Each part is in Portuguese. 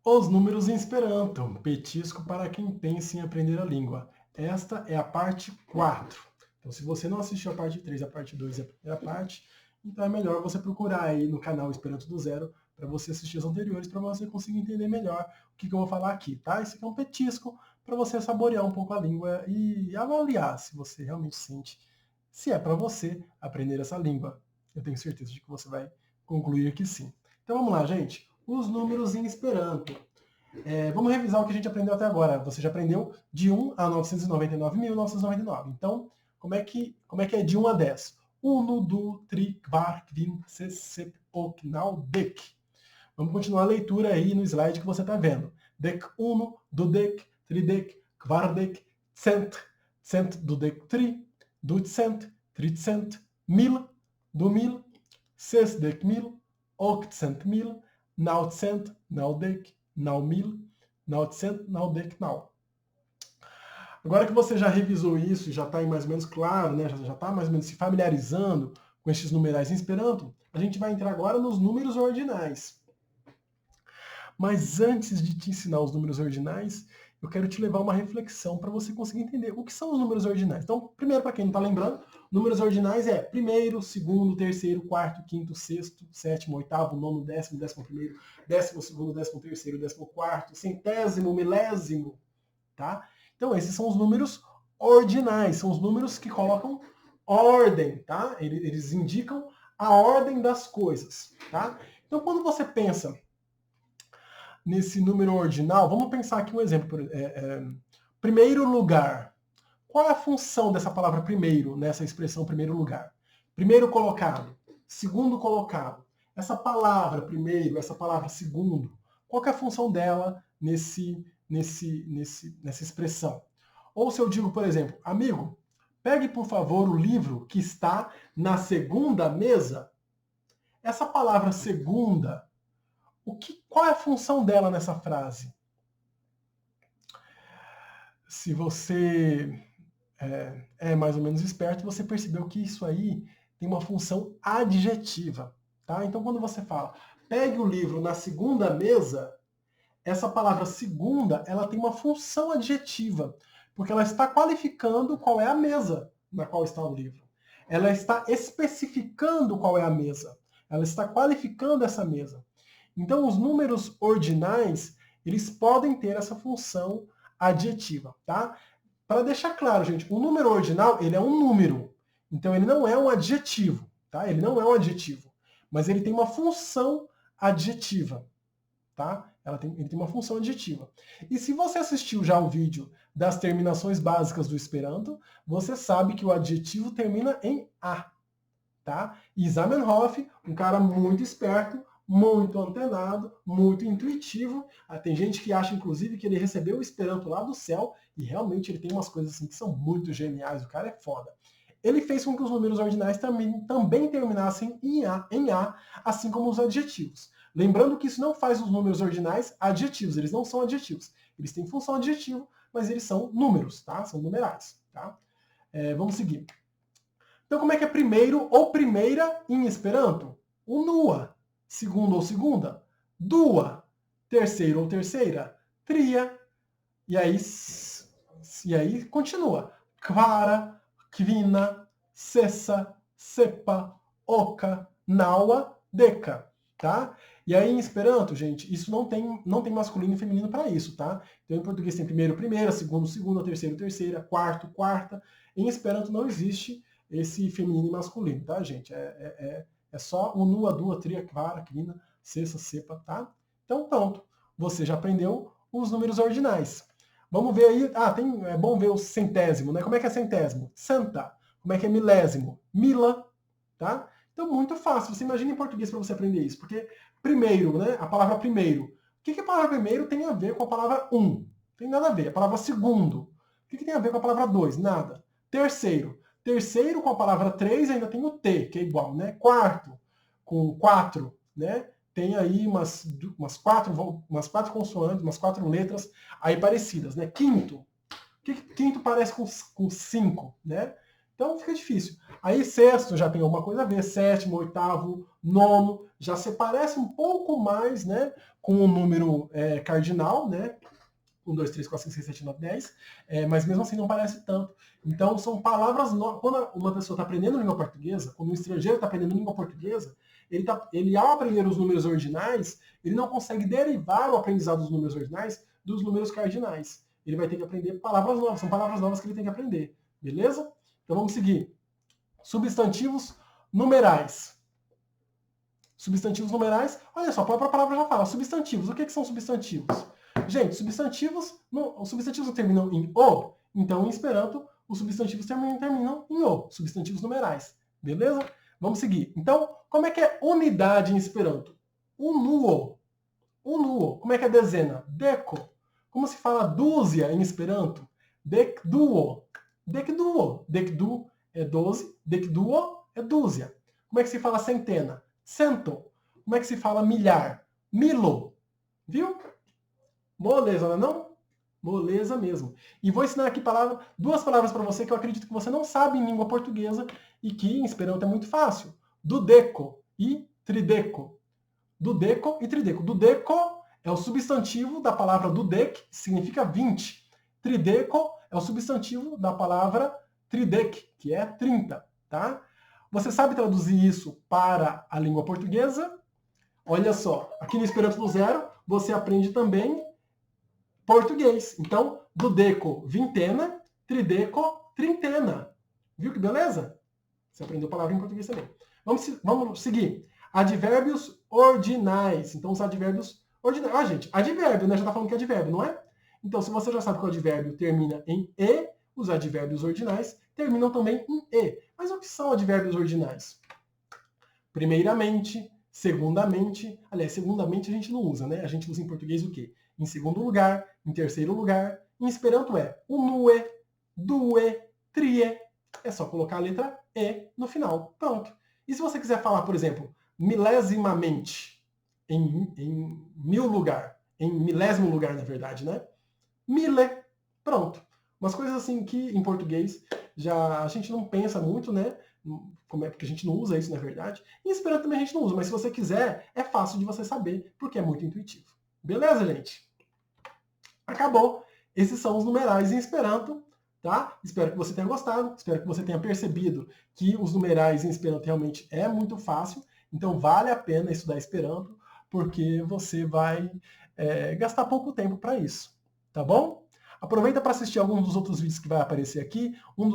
Os números em Esperanto, petisco para quem pensa em aprender a língua. Esta é a parte 4. Então, se você não assistiu a parte 3, a parte 2 e a primeira parte, então é melhor você procurar aí no canal Esperanto do Zero para você assistir as anteriores, para você conseguir entender melhor o que eu vou falar aqui, tá? Esse aqui é um petisco para você saborear um pouco a língua e avaliar se você realmente sente se é para você aprender essa língua. Eu tenho certeza de que você vai concluir que sim. Então vamos lá, gente. Os números em Esperanto. Vamos revisar o que a gente aprendeu até agora. Você já aprendeu de 1 a 999.999. Então, como é que é de 1 a 10? Uno, du, tri, kvar, kvin, ses, sep, ok, nau, dek. Vamos continuar a leitura aí no slide que você está vendo. Dek uno, dudek, tridek, kvardek, cent, cent dudek tri, ducent, tricent, mil, do mil, sesdek mil, octcent mil, naucent, naudek, nau mil, naucent, naudek, nau. Agora que você já revisou isso e já está mais ou menos claro, né, já está mais ou menos se familiarizando com esses numerais em Esperanto, a gente vai entrar agora nos números ordinais. Mas antes de te ensinar os números ordinais, eu quero te levar a uma reflexão para você conseguir entender o que são os números ordinais. Então, primeiro, para quem não está lembrando, números ordinais é primeiro, segundo, terceiro, quarto, quinto, sexto, sétimo, oitavo, nono, décimo, 11º, 12º, 13º, 14º, centésimo, milésimo, tá? Então, esses são os números ordinais, são os números que colocam ordem, tá? Eles indicam a ordem das coisas, tá? Então, quando você pensa nesse número ordinal, vamos pensar aqui um exemplo. Primeiro lugar. Qual é a função dessa palavra primeiro, nessa expressão primeiro lugar? Primeiro colocado, segundo colocado. Essa palavra primeiro, essa palavra segundo, qual é a função dela nessa expressão? Ou se eu digo, por exemplo, amigo, pegue por favor o livro que está na segunda mesa. Essa palavra segunda, qual é a função dela nessa frase? Se você é mais ou menos esperto, você percebeu que isso aí tem uma função adjetiva. Tá? Então, quando você fala, pegue o livro na segunda mesa, essa palavra segunda, ela tem uma função adjetiva, porque ela está qualificando qual é a mesa na qual está o livro. Ela está especificando qual é a mesa. Ela está qualificando essa mesa. Então, os números ordinais, eles podem ter essa função adjetiva, tá? Para deixar claro, gente, o número ordinal, ele é um número. Então, ele não é um adjetivo, tá? Ele não é um adjetivo. Mas ele tem uma função adjetiva, tá? Ele tem uma função adjetiva. E se você assistiu já o vídeo das terminações básicas do Esperanto, você sabe que o adjetivo termina em A, tá? E Zamenhof, um cara muito esperto, muito antenado, muito intuitivo. Tem gente que acha, inclusive, que ele recebeu o Esperanto lá do céu, e realmente ele tem umas coisas assim que são muito geniais, o cara é foda. Ele fez com que os números ordinais também terminassem em A, assim como os adjetivos. Lembrando que isso não faz os números ordinais adjetivos, eles não são adjetivos. Eles têm função adjetiva, mas eles são números, tá? São numerais, tá? Vamos seguir. Então, como é que é primeiro ou primeira em Esperanto? Unua. Segundo ou segunda? Dua. Terceiro ou terceira? Tria. E aí continua. Kvara, kvina, sessa, sepa, oka, naua, deka. Tá? E aí em Esperanto, gente, isso não tem masculino e feminino para isso, tá? Então em português tem primeiro, primeira, segundo, segunda, terceiro, terceira, quarto, quarta. Em Esperanto não existe esse feminino e masculino, tá, gente? É só unua, dua, tria, kvara, kvina, sessa, sepa, tá? Então pronto, você já aprendeu os números ordinais. Vamos ver aí, é bom ver o centésimo, né? Como é que é centésimo? Santa. Como é que é milésimo? Mila, tá? Então, muito fácil. Você imagina em português para você aprender isso. Porque primeiro, né? A palavra primeiro. O que a palavra primeiro tem a ver com a palavra um? Não tem nada a ver. A palavra segundo. O que tem a ver com a palavra dois? Nada. Terceiro. Terceiro com a palavra três ainda tem o T, que é igual, né? Quarto, com quatro, né? Tem aí umas quatro consoantes, umas quatro letras aí parecidas, né? Quinto. O que quinto parece com cinco, né? Então fica difícil. Aí sexto já tem alguma coisa a ver, sétimo, oitavo, nono, já se parece um pouco mais, né, com o número cardinal, né? 1, 2, 3, 4, 5, 6, 7, 9, 10, mas mesmo assim não parece tanto. Então são palavras novas. Quando uma pessoa está aprendendo língua portuguesa, quando um estrangeiro está aprendendo língua portuguesa, ele ao aprender os números ordinais, ele não consegue derivar o aprendizado dos números ordinais dos números cardinais. Ele vai ter que aprender palavras novas, são palavras novas que ele tem que aprender. Beleza? Então vamos seguir. Substantivos numerais. Substantivos numerais, olha só, a própria palavra já fala. Substantivos, o que são substantivos? Gente, os substantivos terminam em o, então em Esperanto os substantivos terminam em o, substantivos numerais. Beleza? Vamos seguir. Então, como é que é unidade em Esperanto? Unuo. Unuo. Como é que é dezena? Deko. Como se fala dúzia em Esperanto? Dekduo. Dekduo. Dekdu é 12, dekduo é dúzia. Como é que se fala centena? Cento. Como é que se fala milhar? Milo. Viu? Moleza, não é não? Moleza mesmo. E vou ensinar aqui duas palavras para você que eu acredito que você não sabe em língua portuguesa e que em Esperanto é muito fácil. Dudeco e trideco. Dudeco e trideco. Dudeco é o substantivo da palavra dudek, que significa 20. Trideco é o substantivo da palavra tridec, que é 30, tá? Você sabe traduzir isso para a língua portuguesa? Olha só, aqui no Esperanto do Zero, você aprende também português. Então, dudeco, vintena, trideco, trintena. Viu que beleza? Você aprendeu palavra em português também. Vamos seguir. Advérbios ordinais. Então, os advérbios ordinais. Ah, gente, advérbio, né? Já está falando que é advérbio, não é? Então, se você já sabe que o advérbio termina em E, os advérbios ordinais terminam também em E. Mas o que são advérbios ordinais? Primeiramente, segundamente. Aliás, segundamente a gente não usa, né? A gente usa em português o quê? Em segundo lugar, em terceiro lugar. Em Esperanto é unue, due, trie. É só colocar a letra E no final. Pronto. E se você quiser falar, por exemplo, milésimamente, em mil lugar, em milésimo lugar, na verdade, né? Mille. Pronto. Umas coisas assim que em português já a gente não pensa muito, né? Como é porque a gente não usa isso, na verdade. Em Esperanto também a gente não usa, mas se você quiser, é fácil de você saber, porque é muito intuitivo. Beleza, gente? Acabou. Esses são os numerais em Esperanto, tá? Espero que você tenha gostado, espero que você tenha percebido que os numerais em Esperanto realmente é muito fácil, então vale a pena estudar Esperanto, porque você vai gastar pouco tempo para isso, tá bom? Aproveita para assistir alguns dos outros vídeos que vai aparecer aqui. Um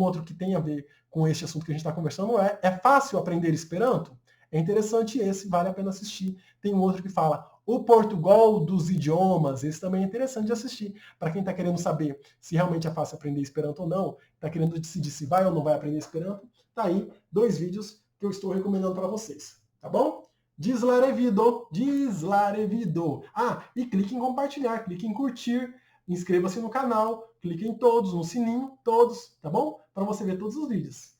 outro que tem a ver com este assunto que a gente está conversando é fácil aprender Esperanto? É interessante esse, vale a pena assistir. Tem um outro que fala o Portugal dos idiomas. Esse também é interessante de assistir. Para quem está querendo saber se realmente é fácil aprender Esperanto ou não, está querendo decidir se vai ou não vai aprender Esperanto, tá aí 2 vídeos que eu estou recomendando para vocês. Tá bom? Deslarevido. Ah, e clique em compartilhar, clique em curtir, inscreva-se no canal, clique em todos, no sininho, todos, tá bom? Para você ver todos os vídeos.